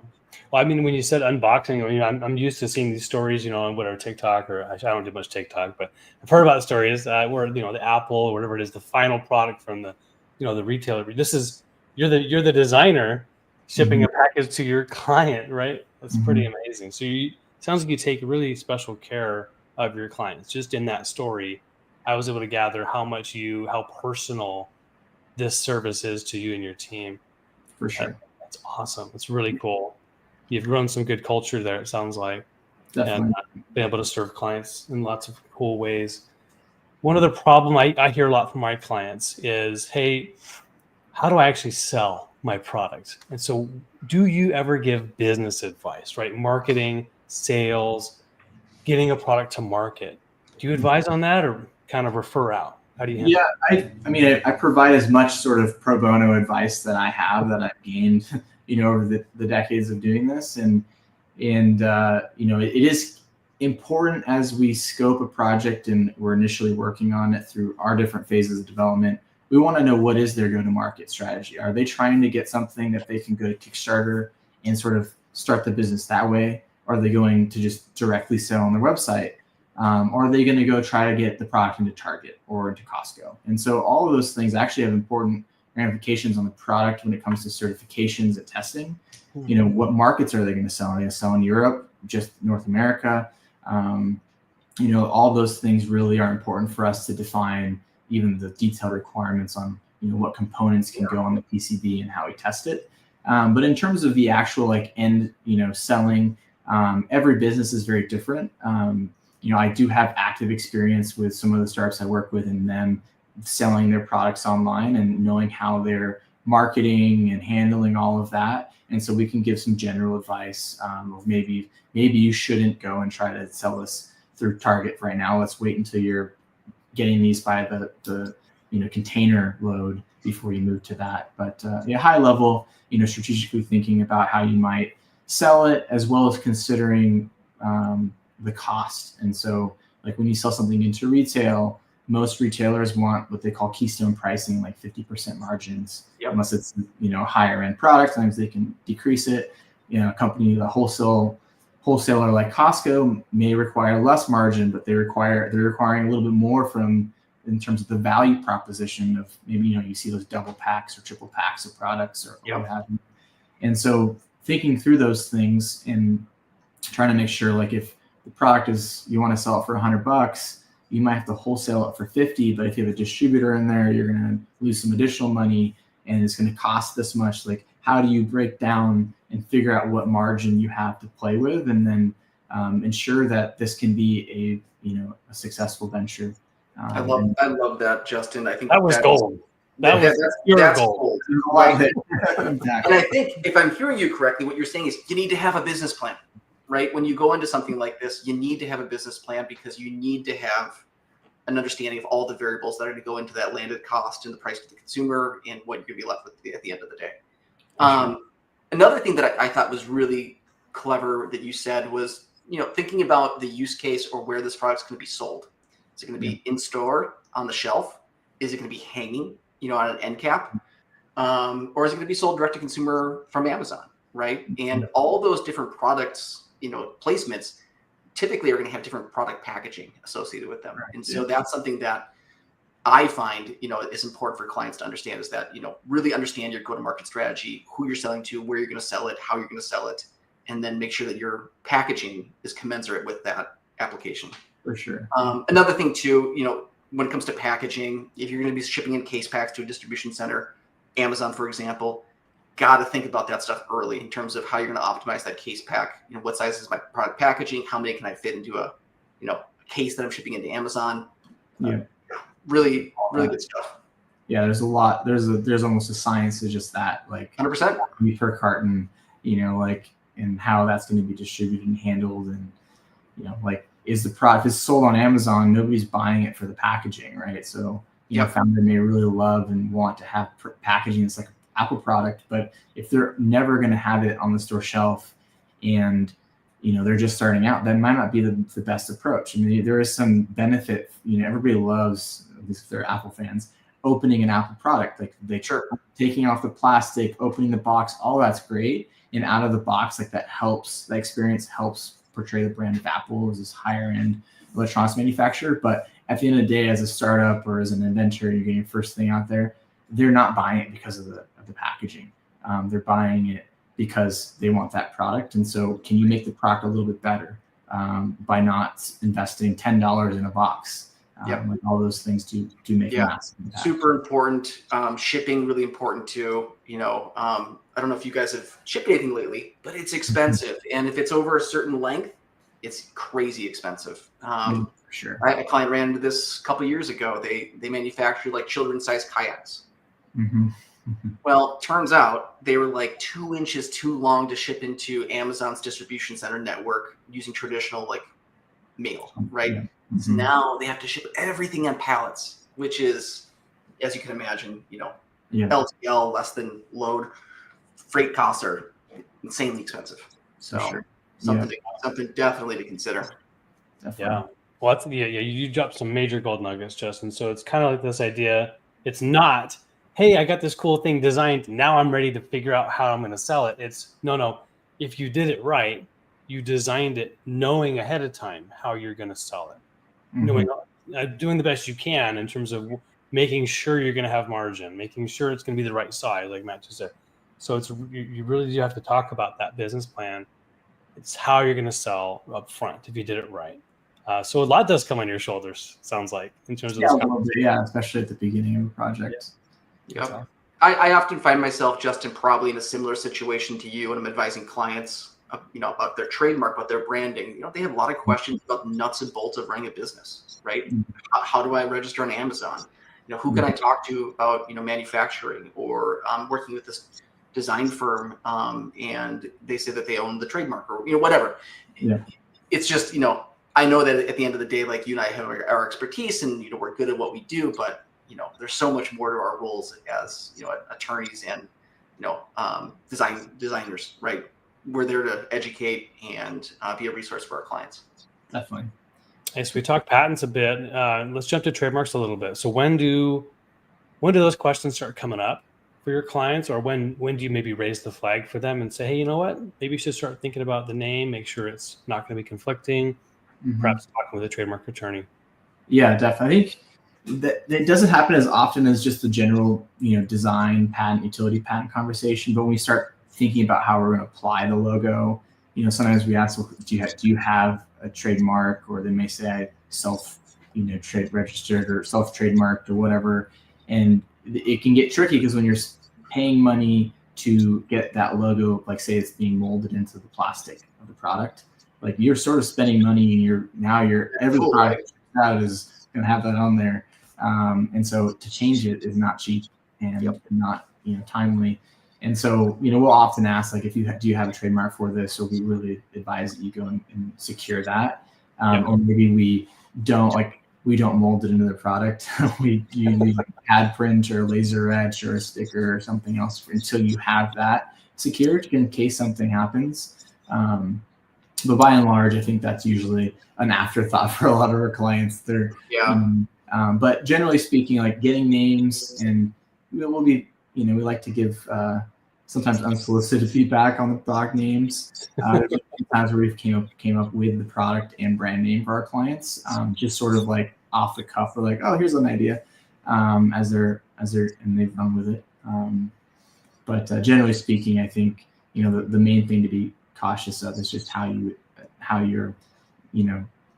Well, I mean, when you said unboxing, I'm used to seeing these stories, on whatever TikTok, or I don't do much TikTok, but I've heard about stories where, the Apple or whatever it is, the final product from the, the retailer. You're the designer shipping a package to your client, right? That's pretty amazing. So sounds like you take really special care of your clients. Just in that story, I was able to gather how personal this service is to you and your team. For sure. That's awesome. It's really cool. You've grown some good culture there, it sounds like. Definitely. And been able to serve clients in lots of cool ways. One other problem I hear a lot from my clients is, hey, how do I actually sell my product? And so do you ever give business advice, right? Marketing, sales, getting a product to market. Do you advise on that or kind of refer out? How do you handle it? I provide as much sort of pro bono advice that I have that I've gained, over the decades of doing this. And it is important as we scope a project and we're initially working on it through our different phases of development. We want to know, what is their go-to-market strategy? Are they trying to get something that they can go to Kickstarter and sort of start the business that way? Are they going to just directly sell on their website? Or are they going to go try to get the product into Target or into Costco? And so all of those things actually have important ramifications on the product when it comes to certifications and testing. What markets are they going to sell? Are they going to sell in Europe, just North America? All those things really are important for us to define even the detailed requirements on, what components can go on the PCB and how we test it. But in terms of the actual end, selling, every business is very different. I do have active experience with some of the startups I work with and them selling their products online and knowing how they're marketing and handling all of that. And so we can give some general advice of maybe you shouldn't go and try to sell this through Target right now. Let's wait until you're getting these by the container load before you move to that. But high level, strategically thinking about how you might sell it, as well as considering the cost. And so like when you sell something into retail, most retailers want what they call keystone pricing, like 50% margins. Yep. Unless it's higher end product, sometimes they can decrease it. A company, the wholesaler like Costco may require less margin, but they're requiring a little bit more in terms of the value proposition of maybe you see those double packs or triple packs of products or what have you. And so thinking through those things and trying to make sure, like if the product is, you want to sell it for $100, you might have to wholesale it for 50, but if you have a distributor in there, you're going to lose some additional money and it's going to cost this much. Like, how do you break down and figure out what margin you have to play with, and then ensure that this can be a successful venture? I love that, Justin. I think that was gold. That's gold. Right? Exactly. And I think if I'm hearing you correctly, what you're saying is you need to have a business plan. Right? When you go into something like this, you need to have a business plan because you need to have an understanding of all the variables that are going to go into that landed cost and the price to the consumer and what you're going to be left with at the end of the day. Sure. Another thing that I thought was really clever that you said was, thinking about the use case or where this product's going to be sold. Is it going to be in store on the shelf? Is it going to be hanging, on an end cap? Or is it going to be sold direct to consumer from Amazon? Right? And all those different products, placements typically are going to have different product packaging associated with them. Right. And so that's something that I find, is important for clients to understand, is that, really understand your go-to-market strategy, who you're selling to, where you're going to sell it, how you're going to sell it, and then make sure that your packaging is commensurate with that application. For sure. Another thing too, when it comes to packaging, if you're going to be shipping in case packs to a distribution center, Amazon, for example, got to think about that stuff early in terms of how you're going to optimize that case pack. What size is my product packaging? How many can I fit into a case that I'm shipping into Amazon? Really good stuff. Yeah, there's a lot. There's almost a science to just that, like 100% per carton, and how that's going to be distributed and handled, and is the product is sold on Amazon, nobody's buying it for the packaging, right? So founder may really love and want to have packaging that's like Apple product, but if they're never going to have it on the store shelf and they're just starting out, that might not be the best approach. I mean, there is some benefit. Everybody loves, at least if they're Apple fans, opening an Apple product. Like taking off the plastic, opening the box, all that's great. And out of the box, like that experience helps portray the brand of Apple as this higher end electronics manufacturer. But at the end of the day, as a startup or as an inventor, you're getting your first thing out there, they're not buying it because of the packaging. They're buying it because they want that product. And so can you make the product a little bit better by not investing $10 in a box? Like all those things do make a massive impact. Super important. Shipping, really important too. I don't know if you guys have shipped anything lately, but it's expensive. And if it's over a certain length, it's crazy expensive. For sure. A client ran into this a couple of years ago. They manufactured like children's-sized kayaks. Well, turns out they were like 2 inches too long to ship into Amazon's distribution center network using traditional like mail, right? So now they have to ship everything on pallets, which is, as you can imagine, LTL, less than load. Freight costs are insanely expensive. So something definitely to consider. Definitely. Yeah. Well, you dropped some major gold nuggets, Justin. So it's kind of like this idea. It's not, hey, I got this cool thing designed. Now I'm ready to figure out how I'm going to sell it. It's no. If you did it right, you designed it knowing ahead of time how you're going to sell it. Knowing, doing the best you can in terms of making sure you're going to have margin, making sure it's going to be the right size, like Matt just said. So it's you really do have to talk about that business plan. It's how you're going to sell up front if you did it right. So a lot does come on your shoulders, sounds like, in terms of especially at the beginning of a project. Yeah. I often find myself, Justin, probably in a similar situation to you when I'm advising clients, about their trademark, about their branding. They have a lot of questions about the nuts and bolts of running a business, right? How do I register on Amazon? Who can I talk to about, manufacturing, or working with this design firm and they say that they own the trademark, or, whatever. Yeah. It's just, I know that at the end of the day, like you and I have our expertise and, we're good at what we do, but, there's so much more to our roles as, attorneys and, designers, right? We're there to educate and be a resource for our clients. Definitely. Okay, so we talked patents a bit. Let's jump to trademarks a little bit. So when do those questions start coming up for your clients, or when do you maybe raise the flag for them and say, hey, you know what? Maybe you should start thinking about the name, make sure it's not going to be conflicting, perhaps talking with a trademark attorney. Yeah, definitely. I think that it doesn't happen as often as just the general, design, patent, utility patent conversation. But when we start thinking about how we're going to apply the logo, sometimes we ask, well, do you have a trademark? Or they may say I trade registered or self trademarked or whatever. And it can get tricky because when you're paying money to get that logo, like say it's being molded into the plastic of the product, like you're sort of spending money and every product out is going to have that on there. And so to change it is not cheap and not, timely. And so, we'll often ask, like, do you have a trademark for this? Or we really advise that you go and secure that. Or maybe we don't mold it into the product. We use like a pad print or laser etch or a sticker or something else until you have that secured in case something happens. But by and large, I think that's usually an afterthought for a lot of our clients. But generally speaking, like getting names, and we'll be, we like to give sometimes unsolicited feedback on the product names. There's times where we've came up with the product and brand name for our clients, just sort of like off the cuff. We're like, oh, here's an idea, as they're and they've run with it. But generally speaking, I think the main thing to be cautious of is just how you're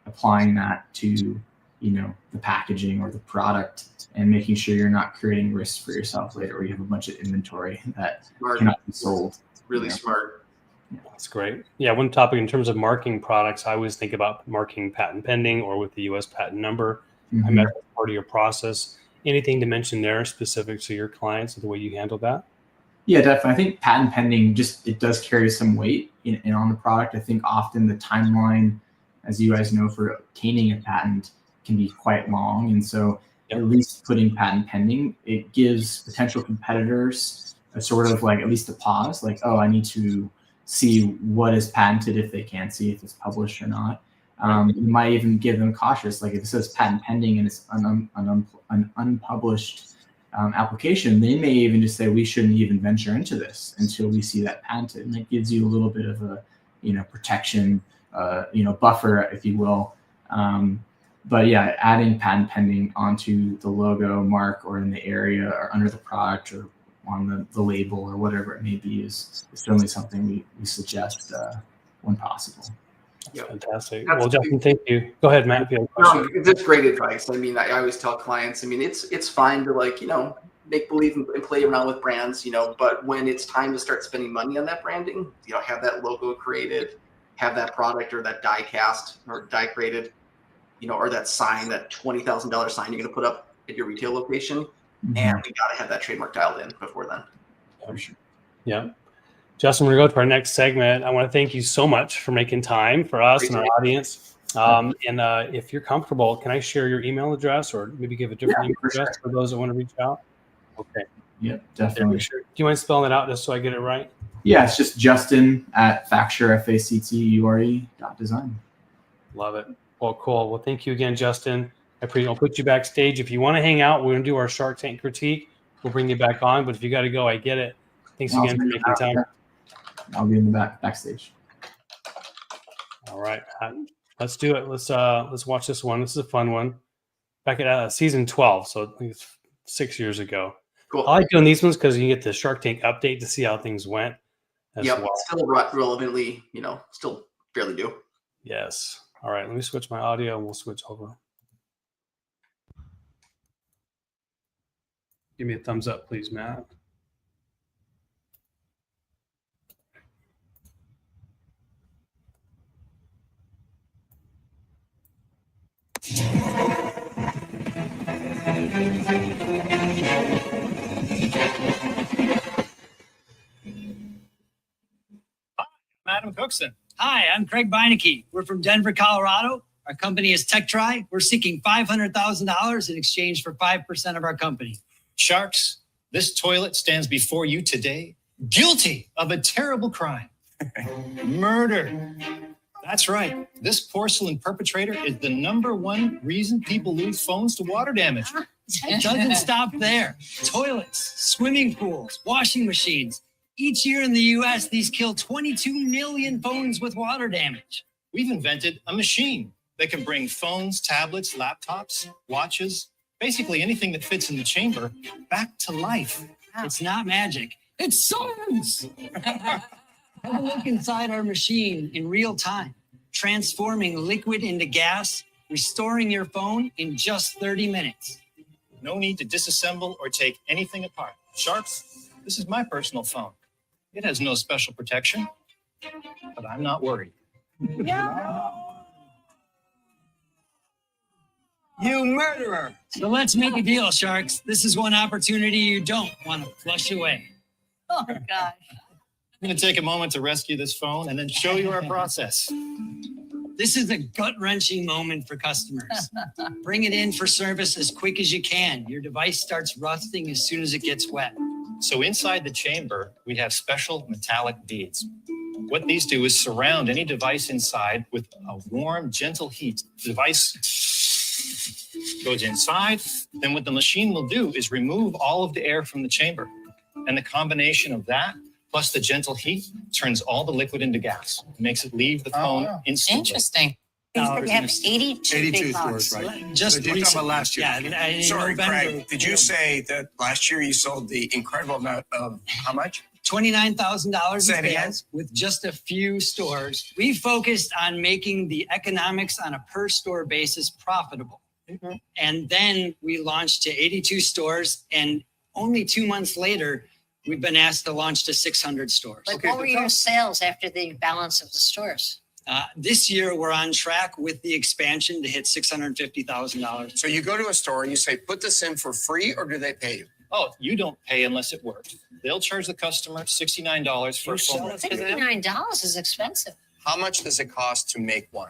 applying that to the packaging or the product, and making sure you're not creating risks for yourself later where you have a bunch of inventory that cannot be sold. Really smart. That's great. Yeah, one topic in terms of marking products, I always think about marking patent pending or with the U.S. patent number. I imagine that's part of your process. Anything to mention there specific to your clients and the way you handle that? Yeah, definitely. I think patent pending it does carry some weight in on the product. I think often the timeline, as you guys know, for obtaining a patent can be quite long. And so at least putting patent pending, it gives potential competitors a sort of like at least a pause, like, oh, I need to see what is patented if they can't see if it's published or not. You might even give them cautious, like if it says patent pending and it's an unpublished application, they may even just say we shouldn't even venture into this until we see that patented, and that gives you a little bit of a protection, buffer, if you will. But yeah, adding patent pending onto the logo, mark, or in the area, or under the product, or on the label, or whatever it may be, is certainly something we suggest when possible. That's fantastic. Well, Justin, thank you. Go ahead, Matt. No, that's great advice. I mean, I always tell clients, I mean, it's fine to make believe and play around with brands, but when it's time to start spending money on that branding, have that logo created, have that product or that die cast or die created, or that sign, that $20,000 sign you're going to put up at your retail location. And we got to have that trademark dialed in before then. For sure. Yeah. Justin, we're going to go to our next segment. I want to thank you so much for making time for us and our audience. And if you're comfortable, can I share your email address, or maybe give a different email address for those that want to reach out? Okay. Yeah, definitely. Sure. Do you mind spelling it out just so I get it right? Yeah, it's just Justin at Facture, FACTURE.design. Love it. Well, cool. Well, thank you again, Justin. I'll put you backstage. If you want to hang out, we're going to do our Shark Tank critique. We'll bring you back on. But if you got to go, I get it. Thanks again for making time. I'll be in the backstage. All right, let's do it. Let's watch this one. This is a fun one. Back at season 12, so I think it's 6 years ago. Cool. I like doing these ones because you get the Shark Tank update to see how things went. Yep, well. Still relevantly, still fairly new. Yes. All right, let me switch my audio and we'll switch over. Give me a thumbs up, please, Matt. Adam Cookson. Hi, I'm Craig Beinecke. We're from Denver, Colorado. Our company is TechTry. We're seeking $500,000 in exchange for 5% of our company. Sharks, this toilet stands before you today guilty of a terrible crime. Murder. That's right. This porcelain perpetrator is the #1 reason people lose phones to water damage. It doesn't stop there. Toilets, swimming pools, washing machines. Each year in the US, these kill 22 million phones with water damage. We've invented a machine that can bring phones, tablets, laptops, watches, basically anything that fits in the chamber back to life. It's not magic. It's science. Have a look inside our machine in real time, transforming liquid into gas, restoring your phone in just 30 minutes. No need to disassemble or take anything apart. Sharks, this is my personal phone. It has no special protection, but I'm not worried. Yeah. You murderer. So let's make a deal, Sharks. This is one opportunity you don't want to flush away. Oh, gosh. I'm going to take a moment to rescue this phone and then show you our process. This is a gut-wrenching moment for customers. Bring it in for service as quick as you can. Your device starts rusting as soon as it gets wet. So inside the chamber, we have special metallic beads. What these do is surround any device inside with a warm, gentle heat. The device goes inside. Then what the machine will do is remove all of the air from the chamber. And the combination of that plus the gentle heat turns all the liquid into gas. It makes it leave the phone instantly. Interesting. You said you have 82 big stores, boxes. right? Just You're talking about last year. Yeah, Sorry, November, Craig. Did you say that last year you sold the incredible amount of how much? $29,000 Say it again. sales with just a few stores. We focused on making the economics on a per store basis profitable. Mm-hmm. And then we launched to 82 stores, and only 2 months later, we've been asked to launch to 600 stores. But what were your sales after the balance of the stores? This year, we're on track with the expansion to hit $650,000. So you go to a store and you say, put this in for free, or do they pay you? Oh, you don't pay unless it works. They'll charge the customer $69 for a phone. $69 is expensive. How much does it cost to make one?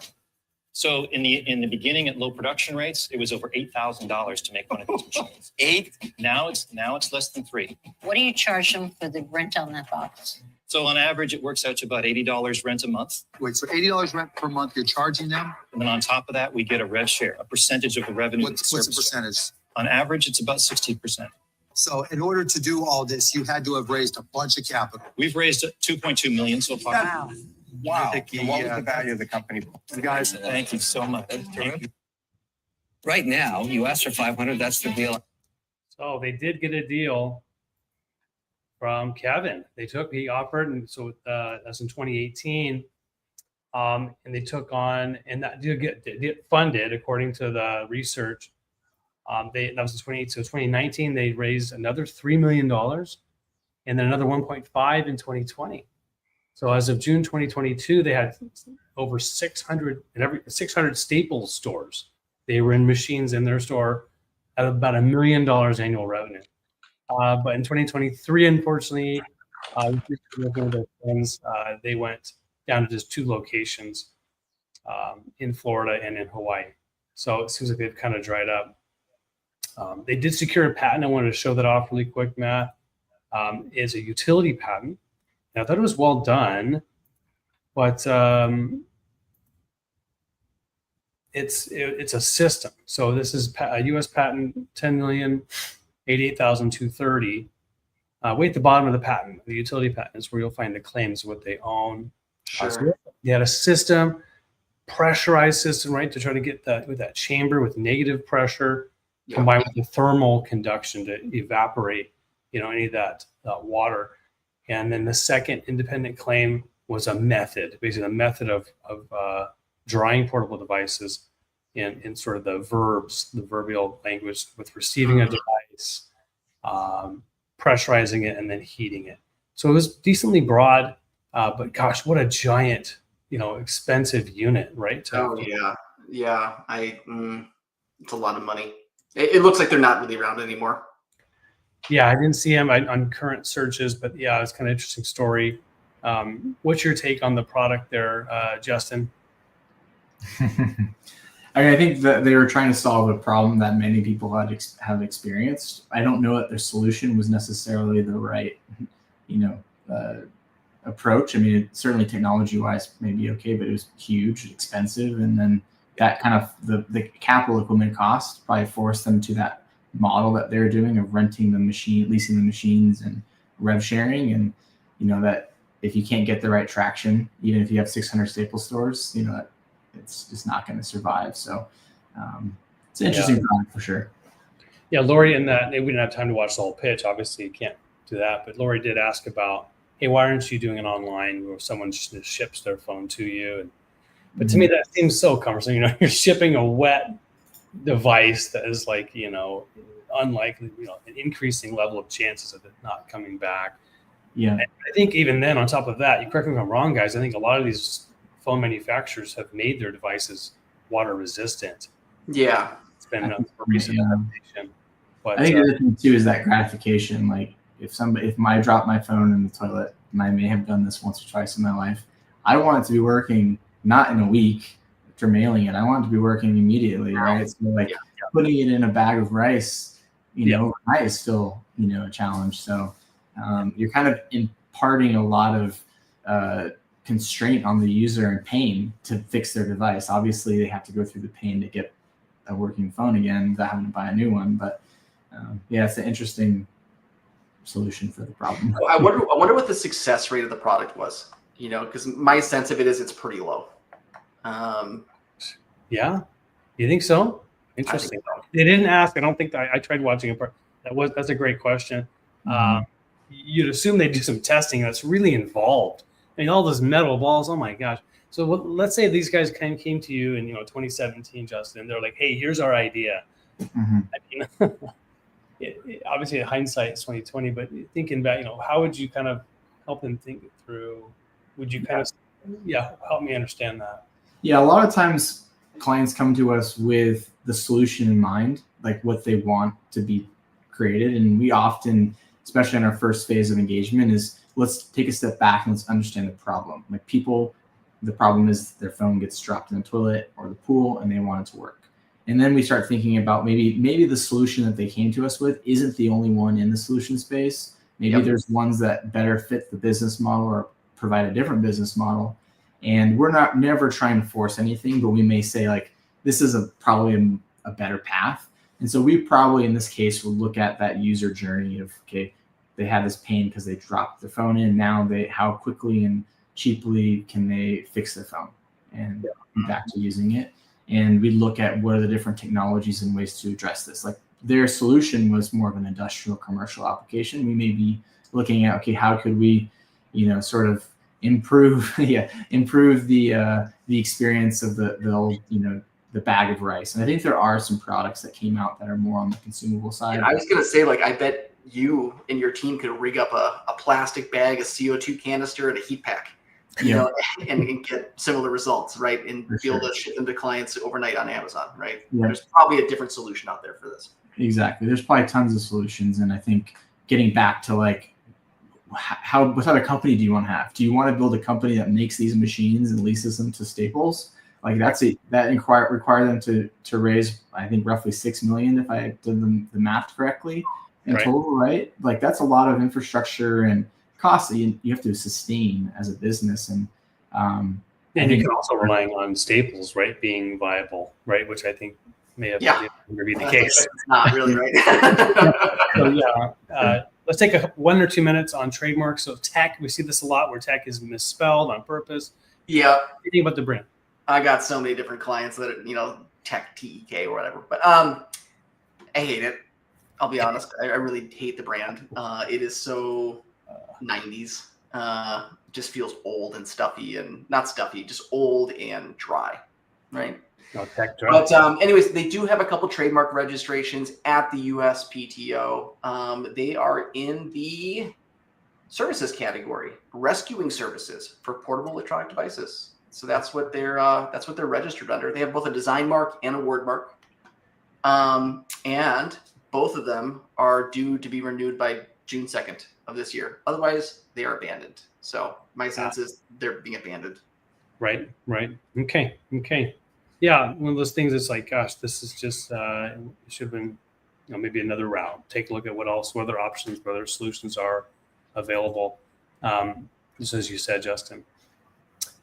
So in the beginning at low production rates, it was over $8,000 to make one of these machines. $8? Now it's less than $3,000. What do you charge them for the rent on that box? So on average, it works out to about $80 rent a month. Wait, so $80 rent per month you're charging them? And then on top of that, we get a rev share, a percentage of the revenue. What's the percentage? On average, it's about 60%. So in order to do all this, you had to have raised a bunch of capital. We've raised 2.2 million so far. Wow. Wow. And what was the value of the company? Guys, thank you so much. Thank you. Right now, you asked for 500. That's the deal. So they did get a deal from Kevin. He offered, and so that's in 2018. And they took on, and that did get funded according to the research. That was in 2018. So 2019, they raised another $3 million, and then another 1.5 in 2020. So as of June 2022, they had over 600 Staples stores. They were in machines in their store at about $1 million annual revenue. But in 2023, unfortunately, they went down to just 2 locations in Florida and in Hawaii. So it seems like they've kind of dried up. They did secure a patent. I wanted to show that off really quick, Matt. It's a utility patent. And I thought it was well done, but it's a system. So this is a U.S. patent 10,088,230. Way at the bottom of the patent, the utility patent is where you'll find the claims of what they own. Sure. So they had a system, pressurized system, right, to try to get that chamber with negative pressure combined with the thermal conduction to evaporate, any of that water. And then the second independent claim was a method, basically a method of drying portable devices in sort of the verbal language with receiving a device, pressurizing it, and then heating it. So it was decently broad, but gosh, what a giant, expensive unit, right? Yeah. It's a lot of money. It looks like they're not really around anymore. Yeah, I didn't see him on current searches, but yeah, it's kind of interesting story. What's your take on the product there, Justin? I think that they were trying to solve a problem that many people have experienced. I don't know that their solution was necessarily the right, approach. I mean, certainly technology-wise may be okay, but it was huge, expensive, and then that kind of the capital equipment cost probably forced them to that model that they're doing of renting the machine, leasing the machines, and rev sharing. And that if you can't get the right traction, even if you have 600 Staples stores, it's just not going to survive. So it's an interesting product for sure. Yeah, Lori, we didn't have time to watch the whole pitch. Obviously, you can't do that. But Lori did ask about, hey, why aren't you doing it online where someone just ships their phone to you? But to me, that seems so cumbersome. You're shipping a wet device that is like, unlikely, an increasing level of chances of it not coming back. Yeah. And I think even then, on top of that, you correct me if I'm wrong, guys, I think a lot of these phone manufacturers have made their devices water resistant. Yeah. It's been a recent adaptation. But I think the other thing too is that gratification. Like if I drop my phone in the toilet, and I may have done this once or twice in my life, I want it to be working not in a week after mailing it. I want it to be working immediately, right? So putting it in a bag of rice, overnight is still, a challenge. So you're kind of imparting a lot of constraint on the user and pain to fix their device. Obviously, they have to go through the pain to get a working phone again without having to buy a new one. But it's an interesting solution for the problem. I wonder what the success rate of the product was. Because my sense of it is it's pretty low. Yeah, you think so? Interesting. So. They didn't ask. I don't think that I tried watching it. That's a great question. You'd assume they do some testing that's really involved. I mean, all those metal balls. Oh my gosh. So let's say these guys came to you in 2017, Justin. They're like, hey, here's our idea. I mean, obviously, hindsight is 2020. But thinking back, how would you kind of help them think it through? Would you kind of help me understand that? Yeah, a lot of times clients come to us with the solution in mind, like what they want to be created. And we often, especially in our first phase of engagement, is let's take a step back and let's understand the problem. Like the problem is their phone gets dropped in the toilet or the pool and they want it to work. And then we start thinking about maybe the solution that they came to us with isn't the only one in the solution space. Maybe there's ones that better fit the business model or provide a different business model. And we're never trying to force anything, but we may say like, this is probably a better path. And so we probably, in this case, will look at that user journey of, okay, they had this pain because they dropped their phone in. Now how quickly and cheaply can they fix their phone and be back to using it? And we look at what are the different technologies and ways to address this. Like their solution was more of an industrial commercial application. We may be looking at, okay, how could we, sort of improve the experience of the old, the bag of rice. And I think there are some products that came out that are more on the consumable side. Yeah, I was going to say, like, I bet you and your team could rig up a plastic bag, a CO2 canister, and a heat pack, and get similar results, right? And be able to ship them to clients overnight on Amazon, right? Yeah. There's probably a different solution out there for this. Exactly. There's probably tons of solutions. And I think getting back to like, what type of company do you want to have? Do you want to build a company that makes these machines and leases them to Staples? Like that require them to raise, I think, roughly $6 million if I did the math correctly in total, right? Like that's a lot of infrastructure and costs that you have to sustain as a business. And you can also rely on Staples, right, being viable, right, which I think may have be the case. It's not really right. So let's take 1 or 2 minutes on trademarks. So tech, we see this a lot where tech is misspelled on purpose. Yeah. What do you think about the brand? I got so many different clients that, tech, TEK or whatever, but I hate it. I'll be honest. I really hate the brand. It is so 90s. Just feels old and stuffy, and not stuffy, just old and dry, right? No, tech dry. But anyways, they do have a couple trademark registrations at the USPTO. They are in the services category, rescuing services for portable electronic devices. So that's what they're registered under. They have both a design mark and a word mark, and both of them are due to be renewed by June 2nd of this year. Otherwise, they are abandoned. So my sense is they're being abandoned. Right. Okay. Yeah, one of those things. It's like, gosh, this is just it should have been, maybe another route. Take a look at what other options, what other solutions are available. Just as you said, Justin.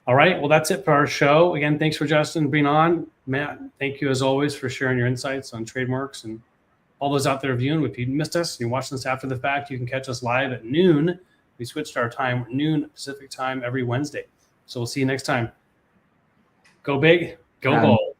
All right. Well, that's it for our show. Again, thanks for Justin being on. Matt, thank you as always for sharing your insights on trademarks, and all those out there viewing. If you missed us, you're watching this after the fact, you can catch us live at noon. We switched our time, noon Pacific time every Wednesday. So we'll see you next time. Go big, go bold.